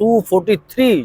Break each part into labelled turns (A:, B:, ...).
A: 243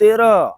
A: 13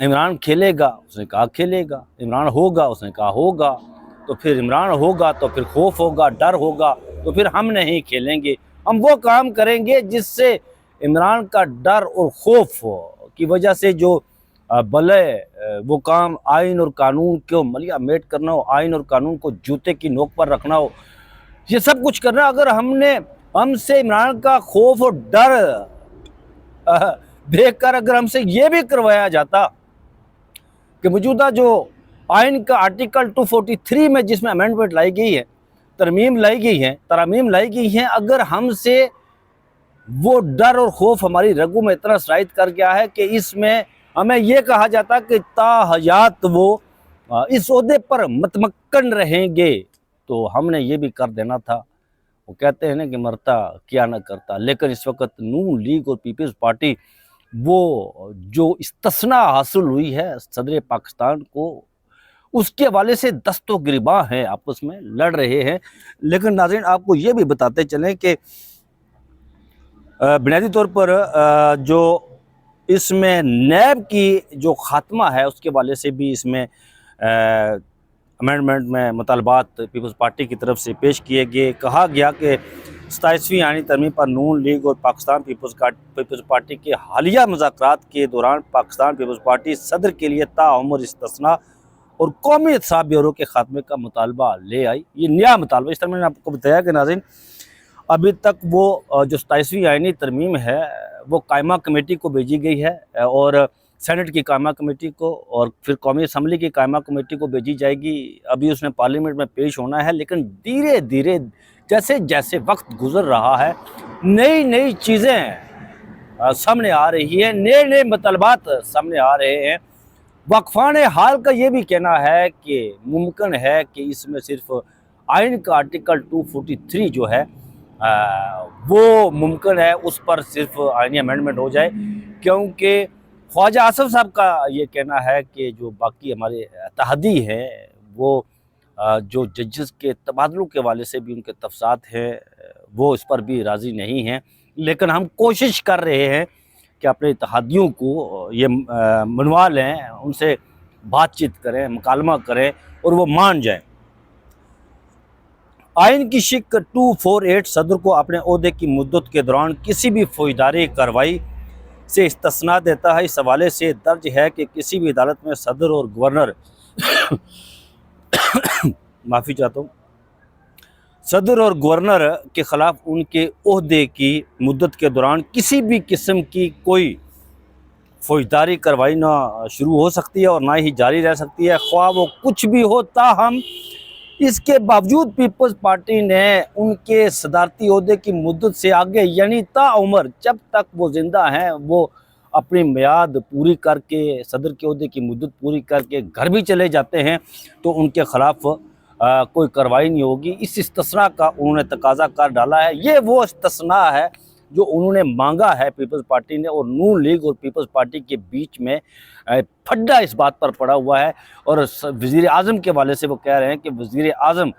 A: عمران کھیلے گا، اس نے کہا کھیلے گا، عمران ہوگا، اس نے کہا ہوگا، تو پھر عمران ہوگا تو پھر خوف ہوگا، ڈر ہوگا، تو پھر ہم نہیں کھیلیں گے، ہم وہ کام کریں گے جس سے عمران کا ڈر اور خوف کی وجہ سے جو بلے وہ کام آئین اور قانون کو ملیہ میٹ کرنا ہو، آئین اور قانون کو جوتے کی نوک پر رکھنا ہو، یہ سب کچھ کرنا۔ اگر ہم سے عمران کا خوف اور ڈر دیکھ کر اگر ہم سے یہ بھی کروایا جاتا کہ موجودہ جو آئین کا آرٹیکل 243 میں جس میں امینڈمنٹ لائی گئی ہے، ترمیم لائی گئی ہیں، اگر ہم سے وہ ڈر اور خوف ہماری رگوں میں اتنا سرایت کر گیا ہے کہ اس میں ہمیں یہ کہا جاتا کہ تا حیات وہ اس عہدے پر متمکن رہیں گے، تو ہم نے یہ بھی کر دینا تھا۔ وہ کہتے ہیں نا کہ مرتا کیا نہ کرتا، لیکن اس وقت نون لیگ اور پیپلز پارٹی وہ جو استثناء حاصل ہوئی ہے صدر پاکستان کو، اس کے حوالے سے دست و گریباں ہیں، آپس میں لڑ رہے ہیں۔ لیکن ناظرین آپ کو یہ بھی بتاتے چلیں کہ بنیادی طور پر جو اس میں نیب کی جو خاتمہ ہے اس کے حوالے سے بھی اس میں امینڈمنٹ میں مطالبات پیپلز پارٹی کی طرف سے پیش کیے گئے۔ کہا گیا کہ 27ویں آئینی ترمیم پر نون لیگ اور پاکستان پیپلز پارٹی کے حالیہ مذاکرات کے دوران پاکستان پیپلز پارٹی صدر کے لیے تاعمر استثناء اور قومی احتساب بیورو کے خاتمے کا مطالبہ لے آئی۔ یہ نیا مطالبہ، اس طرح میں نے آپ کو بتایا کہ ناظرین ابھی تک وہ جو 27ویں آئینی ترمیم ہے وہ قائمہ کمیٹی کو بھیجی گئی ہے، اور سینٹ کی قائمہ کمیٹی کو، اور پھر قومی اسمبلی کی قائمہ کمیٹی کو بھیجی جائے گی۔ ابھی اس نے پارلیمنٹ میں پیش ہونا ہے، لیکن دھیرے دھیرے جیسے جیسے وقت گزر رہا ہے نئی چیزیں سامنے آ رہی ہیں، نئے مطالبات سامنے آ رہے ہیں۔ وقفان حال کا یہ بھی کہنا ہے کہ ممکن ہے کہ اس میں صرف آئین کا آرٹیکل 243 جو ہے وہ ممکن ہے اس پر صرف آئینی امینڈمنٹ ہو جائے، کیونکہ خواجہ آصف صاحب کا یہ کہنا ہے کہ جو باقی ہمارے اتحادی ہیں وہ جو ججز کے تبادلوں کے حوالے سے بھی ان کے تفصیلات ہیں وہ اس پر بھی راضی نہیں ہیں، لیکن ہم کوشش کر رہے ہیں کہ اپنے اتحادیوں کو یہ منوا لیں، ان سے بات چیت کریں، مکالمہ کریں اور وہ مان جائیں۔ آئین کی شق 248 صدر کو اپنے عہدے کی مدت کے دوران کسی بھی فوجداری کارروائی سے استثناء دیتا ہے۔ اس حوالے سے درج ہے کہ کسی بھی عدالت میں صدر اور گورنر معافی چاہتا ہوں، صدر اور گورنر کے خلاف ان کے عہدے کی مدت کے دوران کسی بھی قسم کی کوئی فوجداری کارروائی نہ شروع ہو سکتی ہے اور نہ ہی جاری رہ سکتی ہے، خواہ وہ کچھ بھی ہو۔ تاہم اس کے باوجود پیپلز پارٹی نے ان کے صدارتی عہدے کی مدت سے آگے یعنی تا عمر جب تک وہ زندہ ہیں وہ اپنی میعاد پوری کر کے صدر کے عہدے کی مدت پوری کر کے گھر بھی چلے جاتے ہیں تو ان کے خلاف کوئی کارروائی نہیں ہوگی۔ اس استثناء کا انہوں نے تقاضا کر ڈالا ہے، یہ وہ استثناء ہے جو انہوں نے مانگا ہے پیپلز پارٹی نے، اور نون لیگ اور پیپلز پارٹی کے بیچ میں پھڈا اس بات پر پڑا ہوا ہے، اور وزیر اعظم کے حوالے سے وہ کہہ رہے ہیں کہ وزیر اعظم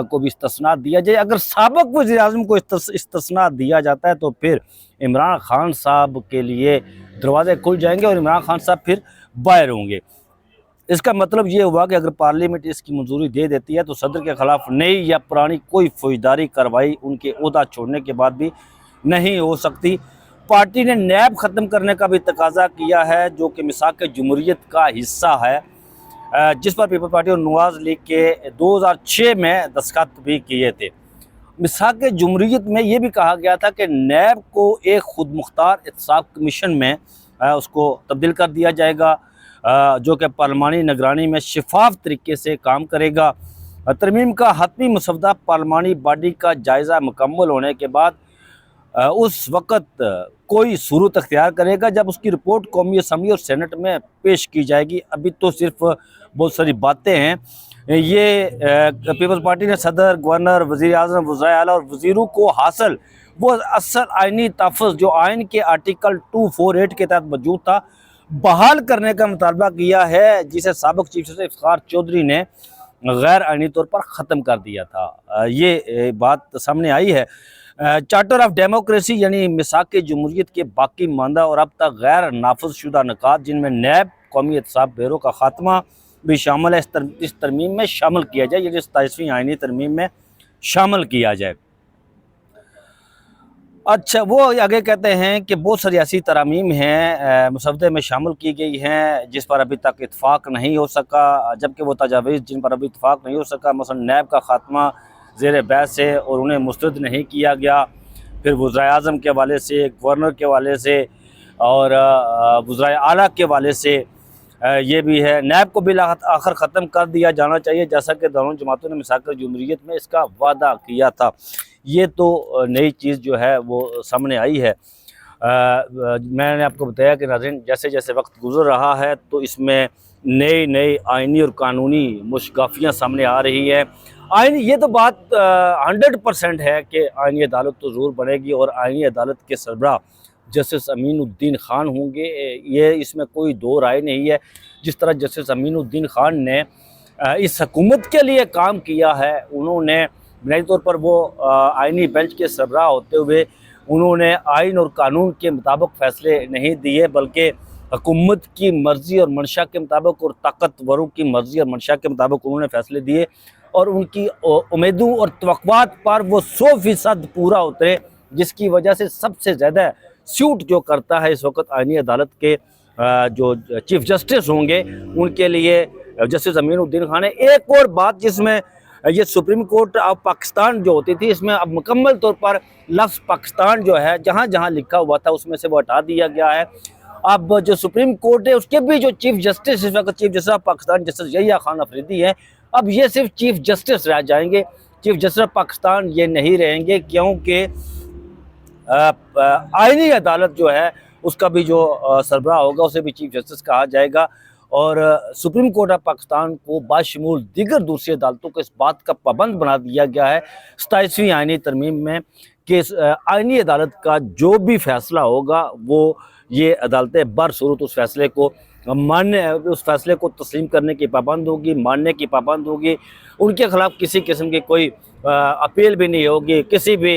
A: کو بھی استثناء دیا جائے۔ اگر سابق وزیر اعظم کو استثناء دیا جاتا ہے تو پھر عمران خان صاحب کے لیے دروازے کھل جائیں گے اور عمران خان صاحب پھر باہر ہوں گے۔ اس کا مطلب یہ ہوا کہ اگر پارلیمنٹ اس کی منظوری دے دیتی ہے تو صدر کے خلاف نئی یا پرانی کوئی فوجداری کارروائی ان کے عہدہ چھوڑنے کے بعد بھی نہیں ہو سکتی۔ پارٹی نے نیب ختم کرنے کا بھی تقاضا کیا ہے جو کہ میثاق جمہوریت کا حصہ ہے، جس پر پیپلز پارٹی اور نواز لیگ کے 2006 میں دستخط بھی کیے تھے۔ میثاق جمہوریت میں یہ بھی کہا گیا تھا کہ نیب کو ایک خود مختار احتساب کمیشن میں اس کو تبدیل کر دیا جائے گا جو کہ پارلیمانی نگرانی میں شفاف طریقے سے کام کرے گا۔ ترمیم کا حتمی مسودہ پارلیمانی باڈی کا جائزہ مکمل ہونے کے بعد اس وقت کوئی صورت اختیار کرے گا جب اس کی رپورٹ قومی اسمبلی اور سینٹ میں پیش کی جائے گی۔ ابھی تو صرف بہت ساری باتیں ہیں۔ یہ پیپلز پارٹی نے صدر، گورنر، وزیر اعظم، وزرائے اعلیٰ اور وزیروں کو حاصل وہ اصل آئینی تحفظ جو آئین کے آرٹیکل 248 کے تحت موجود تھا بحال کرنے کا مطالبہ کیا ہے، جسے سابق چیف جسٹس افتخار چودھری نے غیر آئینی طور پر ختم کر دیا تھا۔ یہ بات سامنے آئی ہے۔ چارٹر آف ڈیموکریسی یعنی میثاق جمہوریت کے باقی ماندہ اور اب تک غیر نافذ شدہ نکات جن میں نیب، قومی احتساب بیورو کا خاتمہ بھی شامل ہے، اس ترمیم میں شامل کیا جائے، یعنی 27ویں آئینی ترمیم میں شامل کیا جائے۔ اچھا، وہ آگے کہتے ہیں کہ بہت ساری ایسی ترامیم ہیں مسودے میں شامل کی گئی ہیں جس پر ابھی تک اتفاق نہیں ہو سکا، جبکہ وہ تجاویز جن پر ابھی اتفاق نہیں ہو سکا، مثلا نیب کا خاتمہ زیر بحث ہے اور انہیں مسترد نہیں کیا گیا، پھر وزرائے اعظم کے حوالے سے، گورنر کے حوالے سے اور وزرائے اعلیٰ کے حوالے سے یہ بھی ہے۔ نیب کو بھی آخر ختم کر دیا جانا چاہیے جیسا کہ دونوں جماعتوں نے میثاق جمہوریت میں اس کا وعدہ کیا تھا۔ یہ تو نئی چیز جو ہے وہ سامنے آئی ہے۔ میں نے آپ کو بتایا کہ ناظرین جیسے جیسے وقت گزر رہا ہے تو اس میں نئی آئینی اور قانونی مشگافیاں سامنے آ رہی ہے۔ یہ تو بات 100% ہے کہ آئینی عدالت تو ضرور بنے گی اور آئینی عدالت کے سربراہ جسٹس امین الدین خان ہوں گے، یہ اس میں کوئی دو رائے نہیں ہے۔ جس طرح جسٹس امین الدین خان نے اس حکومت کے لیے کام کیا ہے، انہوں نے بنیادی طور پر وہ آئینی بینچ کے سربراہ ہوتے ہوئے انہوں نے آئین اور قانون کے مطابق فیصلے نہیں دیے، بلکہ حکومت کی مرضی اور منشا کے مطابق اور طاقتوروں کی مرضی اور منشا کے مطابق انہوں نے فیصلے دیے، اور ان کی امیدوں اور توقعات پر وہ 100% پورا اترے، جس کی وجہ سے سب سے زیادہ سیوٹ جو کرتا ہے اس وقت آئینی عدالت کے جو چیف جسٹس ہوں گے ان کے لیے جسٹس امین الدین خان ہے۔ ایک اور بات جس میں یہ سپریم کورٹ آف پاکستان جو ہوتی تھی، اس میں اب مکمل طور پر لفظ پاکستان جو ہے جہاں جہاں لکھا ہوا تھا اس میں سے وہ ہٹا دیا گیا ہے۔ اب جو سپریم کورٹ ہے اس کے بھی جو چیف جسٹس اس وقت chief justice of Pakistan justice Yahya Khan Afridi ہے، اب یہ صرف چیف جسٹس رہ جائیں گے، چیف جسٹس آف پاکستان یہ نہیں رہیں گے، کیونکہ آئینی عدالت جو ہے اس کا بھی جو سربراہ ہوگا اسے بھی چیف جسٹس کہا جائے گا، اور سپریم کورٹ آف پاکستان کو بشمول دیگر دوسری عدالتوں کو اس بات کا پابند بنا دیا گیا ہے 27ویں آئینی ترمیم میں کہ آئینی عدالت کا جو بھی فیصلہ ہوگا وہ یہ عدالتیں برصورت اس فیصلے کو ماننے، اس فیصلے کو تسلیم کرنے کی پابند ہوگی، ماننے کی پابند ہوگی، ان کے خلاف کسی قسم کی کوئی اپیل بھی نہیں ہوگی، کسی بھی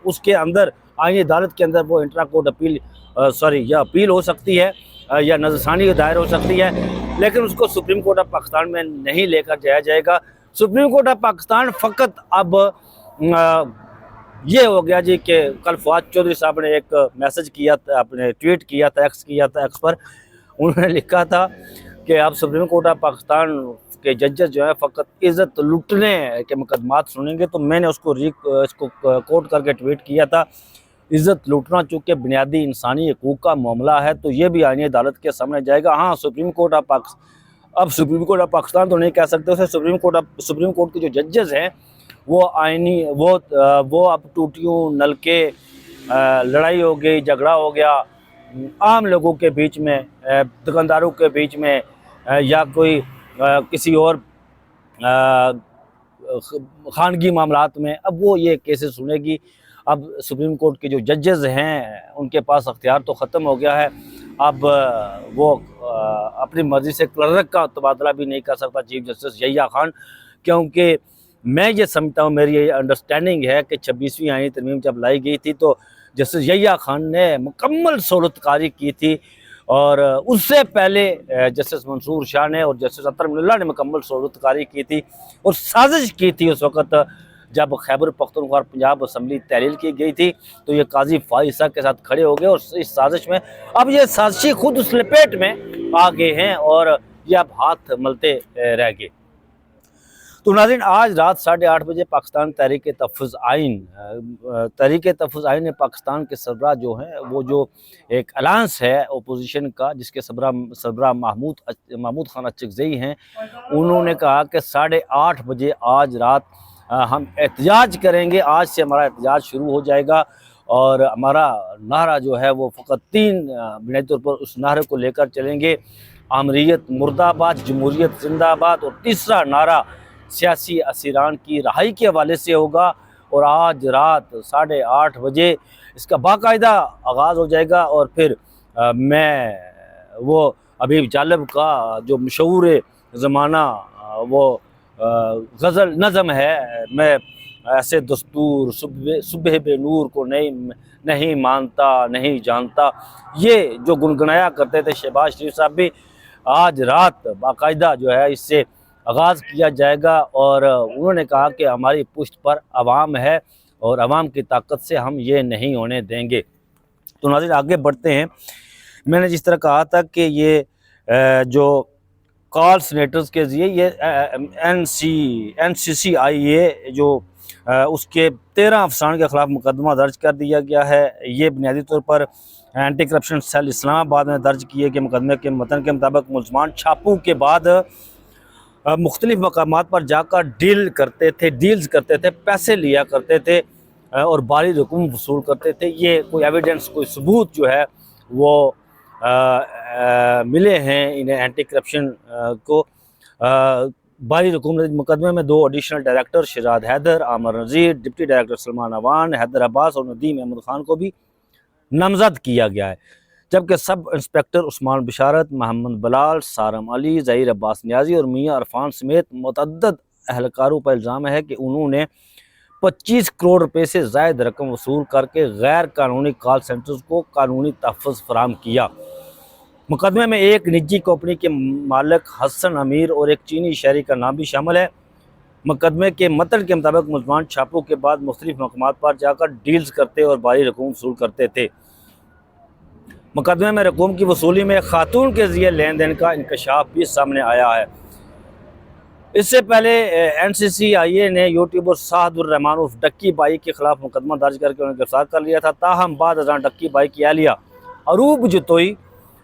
A: اس کے اندر آئینی عدالت کے اندر وہ انٹرا کورٹ اپیل ہو سکتی ہے یا نظر ثانی دائر ہو سکتی ہے، لیکن اس کو سپریم کورٹ آف پاکستان میں نہیں لے کر جایا جائے گا۔ سپریم کورٹ آف پاکستان فقط اب یہ ہو گیا جی کہ کل فواد چودھری صاحب نے ایک میسج کیا تھا، اپنے ٹویٹ کیا تھا ایکس پر، انہوں نے لکھا تھا کہ اب سپریم کورٹ آف پاکستان کے ججز جو ہے فقط عزت لوٹنے کے مقدمات سنیں گے، تو میں نے اس کو کوٹ کر کے ٹویٹ کیا تھا، عزت لوٹنا چونکہ بنیادی انسانی حقوق کا معاملہ ہے تو یہ بھی آئینی عدالت کے سامنے جائے گا۔ ہاں سپریم کورٹ آف پاکستان تو نہیں کہہ سکتے اسے، سپریم کورٹ کے جو ججز ہیں وہ وہ اب ٹوٹیوں نلکے، لڑائی ہو گئی، جھگڑا ہو گیا عام لوگوں کے بیچ میں، دکانداروں کے بیچ میں یا کوئی کسی اور خانگی معاملات میں، اب وہ یہ کیسز سنے گی۔ اب سپریم کورٹ کے جو ججز ہیں ان کے پاس اختیار تو ختم ہو گیا ہے، اب وہ اپنی مرضی سے کلرک کا تبادلہ بھی نہیں کر سکتا چیف جسٹس یحییٰ خان، کیونکہ میں یہ سمجھتا ہوں، میری یہ انڈرسٹینڈنگ ہے کہ 26ویں آئینی ترمیم جب لائی گئی تھی تو جسٹس یحییٰ خان نے مکمل سہولت کاری کی تھی، اور اس سے پہلے جسٹس منصور شاہ نے اور جسٹس اطہر من اللہ نے مکمل سہولت کاری کی تھی اور سازش کی تھی اس وقت جب خیبر پختونخوا اور پنجاب اسمبلی تحلیل کی گئی تھی، تو یہ قاضی فائز صاحب کے ساتھ کھڑے ہو گئے اور اس سازش میں اب یہ سازشی خود اس لپیٹ میں آ گئے ہیں اور یہ اب ہاتھ ملتے رہ گئے۔ تو ناظرین آج رات 8:30 بجے پاکستان تحریک تحفظ آئین پاکستان کے سربراہ جو ہیں وہ جو ایک الائنس ہے اپوزیشن کا جس کے سربراہ محمود خان اچکزئی ہیں، انہوں نے کہا کہ 8:30 بجے آج رات ہم احتجاج کریں گے، آج سے ہمارا احتجاج شروع ہو جائے گا، اور ہمارا نعرہ جو ہے وہ فقط 3 بنیادی طور پر اس نعرے کو لے کر چلیں گے، آمریت مرد آباد، جمہوریت زندہ آباد، اور تیسرا نعرہ سیاسی اسیران کی رہائی کے حوالے سے ہوگا، اور آج رات 8:30 بجے اس کا باقاعدہ آغاز ہو جائے گا، اور پھر میں وہ حبیب جالب کا جو مشہور زمانہ وہ غزل نظم ہے، میں ایسے دستور صبح بے نور کو نہیں مانتا نہیں جانتا، یہ جو گنگنایا کرتے تھے شہباز شریف صاحب بھی، آج رات باقاعدہ جو ہے اس سے آغاز کیا جائے گا، اور انہوں نے کہا کہ ہماری پشت پر عوام ہے اور عوام کی طاقت سے ہم یہ نہیں ہونے دیں گے۔ تو ناظرین آگے بڑھتے ہیں۔ میں نے جس طرح کہا تھا کہ یہ جو کال سینیٹرز کے ذریعے یہ این سی سی آئی اے جو اس کے 13 افسران کے خلاف مقدمہ درج کر دیا گیا ہے، یہ بنیادی طور پر اینٹی کرپشن سیل اسلام آباد میں درج کیے گئے مقدمے کے متن کے مطابق ملزمان چھاپوں کے بعد مختلف مقامات پر جا کر ڈیلز کرتے تھے، پیسے لیا کرتے تھے اور باری رقم وصول کرتے تھے۔ یہ کوئی ایویڈنس، کوئی ثبوت جو ہے وہ ملے ہیں انہیں اینٹی کرپشن کو۔ باری رقم مقدمے میں 2 ایڈیشنل ڈائریکٹر شہزاد حیدر، عامر نذیر، ڈپٹی ڈائریکٹر سلمان اوان، حیدر عباس اور ندیم احمد خان کو بھی نامزد کیا گیا ہے، جبکہ سب انسپکٹر عثمان بشارت، محمد بلال، سارم علی، ظہیر عباس نیازی اور میاں عرفان سمیت متعدد اہلکاروں پر الزام ہے کہ انہوں نے 25 کروڑ روپے سے زائد رقم وصول کر کے غیر قانونی کال سینٹرز کو قانونی تحفظ فراہم کیا۔ مقدمے میں ایک نجی کمپنی کے مالک حسن امیر اور ایک چینی شہری کا نام بھی شامل ہے۔ مقدمے کے متن کے مطابق ملزمان چھاپوں کے بعد مختلف مقامات پر جا کر ڈیلز کرتے اور باری رقم وصول کرتے تھے۔ مقدمے میں رقوم کی وصولی میں خاتون کے ذریعے لین دین کا انکشاف بھی سامنے آیا ہے۔ اس سے پہلے این سی سی آئی اے نے یوٹیوبر سعد الرحمان عرف ڈکی بائی کے خلاف مقدمہ درج کر کے انہیں گرفتار کر لیا تھا، تاہم بعد ازاں ڈکی بائی کی اہلیہ عروب جتوئی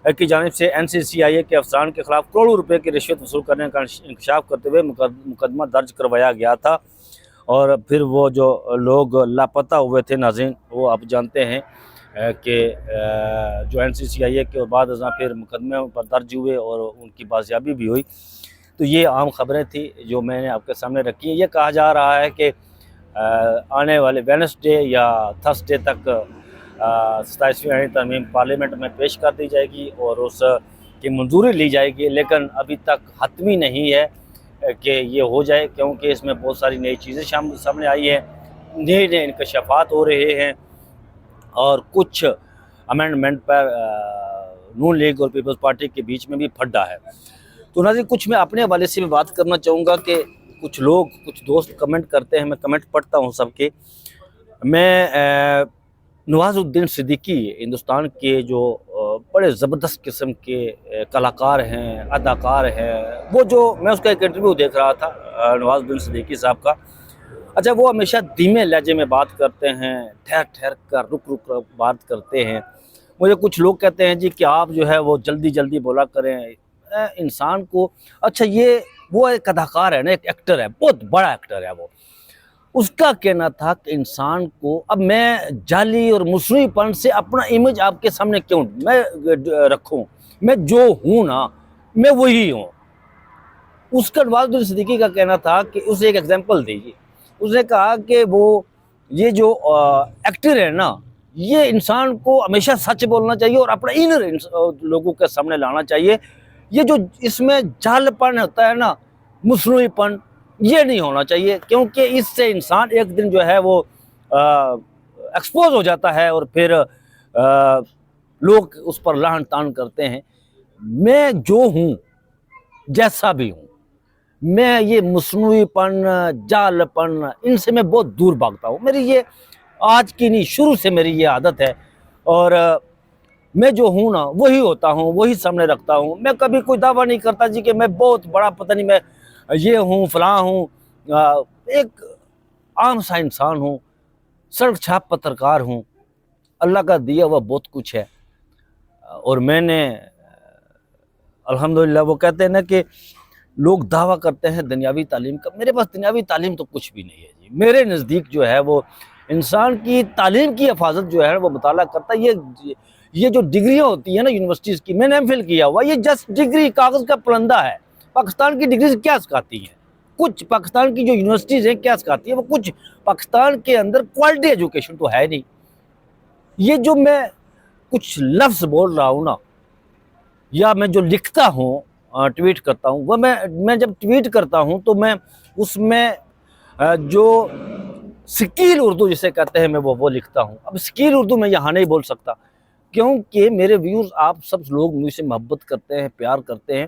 A: کی جانب سے این سی سی آئی اے کے افسران کے خلاف کروڑوں روپے کی رشوت وصول کرنے کا انکشاف کرتے ہوئے مقدمہ درج کروایا گیا تھا، اور پھر وہ جو لوگ لاپتہ ہوئے تھے ناظرین، وہ آپ جانتے ہیں کہ جو این سی سی آئی اے کے بعد ازاں پھر مقدمے پر درج ہوئے اور ان کی بازیابی بھی ہوئی۔ تو یہ عام خبریں تھیں جو میں نے آپ کے سامنے رکھی ہیں۔ یہ کہا جا رہا ہے کہ آنے والے وینسڈے یا تھرسڈے تک 27ویں آئینی ترمیم پارلیمنٹ میں پیش کر دی جائے گی اور اس کی منظوری لی جائے گی، لیکن ابھی تک حتمی نہیں ہے کہ یہ ہو جائے، کیونکہ اس میں بہت ساری نئی چیزیں سامنے آئی ہیں، نئے انکشافات ہو رہے ہیں، اور کچھ امینڈمنٹ پر نون لیگ اور پیپلز پارٹی کے بیچ میں بھی پھڈا ہے۔ تو ناظرین کچھ میں اپنے حوالے سے بھی بات کرنا چاہوں گا کہ کچھ دوست کمنٹ کرتے ہیں، میں کمنٹ پڑھتا ہوں سب کے۔ میں نواز الدین صدیقی ہندوستان کے جو بڑے زبردست قسم کے کلاکار ہیں، اداکار ہیں، وہ جو میں اس کا ایک انٹرویو دیکھ رہا تھا نواز الدین صدیقی صاحب کا، اچھا وہ ہمیشہ دھیمے لہجے میں بات کرتے ہیں، ٹھہر کر رک کر بات کرتے ہیں۔ مجھے کچھ لوگ کہتے ہیں جی کہ آپ جو ہے وہ جلدی بولا کریں انسان کو۔ اچھا وہ ایک اداکار ہے نا، ایک ایکٹر ہے، بہت بڑا ایکٹر ہے وہ۔ اس کا کہنا تھا کہ انسان کو اب میں جعلی اور مصنوعی پن سے اپنا امیج آپ کے سامنے کیوں میں رکھوں، میں جو ہوں نا میں وہی ہوں۔ اس کا نواز الدین صدیقی کا کہنا تھا کہ اسے ایک ایگزامپل دیجیے، اس نے کہا کہ وہ یہ جو ایکٹر ہے نا، یہ انسان کو ہمیشہ سچ بولنا چاہیے اور اپنا انر لوگوں کے سامنے لانا چاہیے۔ یہ جو اس میں جعل پن ہوتا ہے نا، مصنوعی پن، یہ نہیں ہونا چاہیے، کیونکہ اس سے انسان ایک دن جو ہے وہ ایکسپوز ہو جاتا ہے اور پھر لوگ اس پر لعن طعن کرتے ہیں۔ میں جو ہوں، جیسا بھی ہوں، میں یہ مصنوعی پن، جعل پن، ان سے میں بہت دور بھاگتا ہوں۔ میری یہ آج کی نہیں، شروع سے میری یہ عادت ہے، اور میں جو ہوں نا وہی ہوتا ہوں، وہی سامنے رکھتا ہوں۔ میں کبھی کوئی دعویٰ نہیں کرتا جی کہ میں بہت بڑا پتہ نہیں میں یہ ہوں فلاں ہوں، ایک عام سا انسان ہوں، سڑک چھاپ پترکار ہوں۔ اللہ کا دیا ہوا بہت کچھ ہے، اور میں نے الحمدللہ، وہ کہتے ہیں نا کہ لوگ دعویٰ کرتے ہیں دنیاوی تعلیم کا، میرے پاس دنیاوی تعلیم تو کچھ بھی نہیں ہے جی۔ میرے نزدیک جو ہے وہ انسان کی تعلیم کی حفاظت جو ہے وہ مطالعہ کرتا ہے۔ یہ جو ڈگریاں ہوتی ہیں نا یونیورسٹیز کی، میں نے ایم فل کیا ہوا، یہ جسٹ ڈگری کاغذ کا پرندہ ہے۔ پاکستان کی ڈگریز کیا سکھاتی ہیں؟ کچھ پاکستان کی جو یونیورسٹیز ہیں کیا سکھاتی ہیں؟ وہ کچھ پاکستان کے اندر کوالٹی ایجوکیشن تو ہے نہیں۔ یہ جو میں کچھ لفظ بول رہا ہوں نا، یا میں جو لکھتا ہوں، ٹویٹ کرتا ہوں، وہ میں جب ٹویٹ کرتا ہوں تو میں اس میں جو سکیل اردو جسے کہتے ہیں میں وہ لکھتا ہوں. اب سکیل اردو میں یہاں نہیں بول سکتا کیونکہ میرے ویورز آپ سب لوگ مجھ سے محبت کرتے ہیں، پیار کرتے ہیں.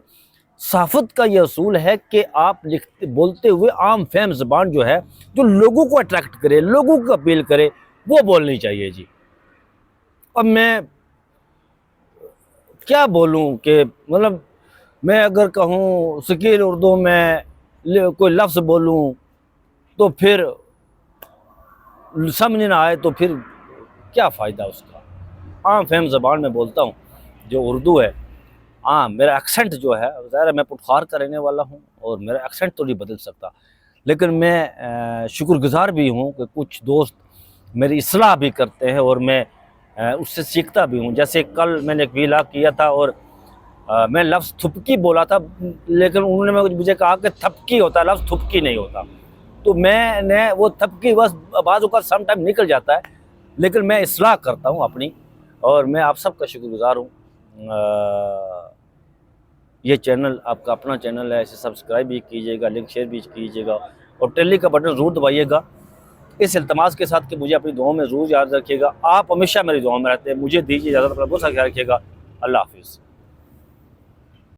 A: صحافت کا یہ اصول ہے کہ آپ بولتے ہوئے عام فہم زبان جو ہے، جو لوگوں کو اٹریکٹ کرے، لوگوں کو اپیل کرے، وہ بولنی چاہیے جی. اب میں کیا بولوں کہ مطلب میں اگر کہوں سکیل اردو میں کوئی لفظ بولوں تو پھر سمجھ نہ آئے تو پھر کیا فائدہ اس کا. عام فہم زبان میں بولتا ہوں جو اردو ہے. ہاں میرا ایکسنٹ جو ہے ظاہر ہے میں پٹخار کا رہنے والا ہوں اور میرا ایکسنٹ تو نہیں بدل سکتا، لیکن میں شکر گزار بھی ہوں کہ کچھ دوست میری اصلاح بھی کرتے ہیں اور میں اس سے سیکھتا بھی ہوں. جیسے کل میں نے ایک ویلاگ کیا تھا اور میں لفظ تھپکی بولا تھا، لیکن انہوں نے مجھے کہا کہ تھپکی ہوتا ہے، لفظ تھپکی نہیں ہوتا. تو میں نے وہ تھپکی بس بعض اوقات سم ٹائم نکل جاتا ہے، لیکن میں اصلاح کرتا ہوں اپنی. اور میں آپ سب کا شکر گزار ہوں. یہ چینل آپ کا اپنا چینل ہے، اسے سبسکرائب بھی کیجیے گا، لنک شیئر بھی کیجیے گا اور ٹیلی کا بٹن ضرور دبائیے گا، اس التماس کے ساتھ کہ مجھے اپنی دعاؤں میں ضرور یاد رکھیے گا. آپ ہمیشہ میری دعاؤں میں رہتے ہیں. مجھے دیجیے اجازت، اپنا بہت سا خیال رکھیے گا. اللہ حافظ.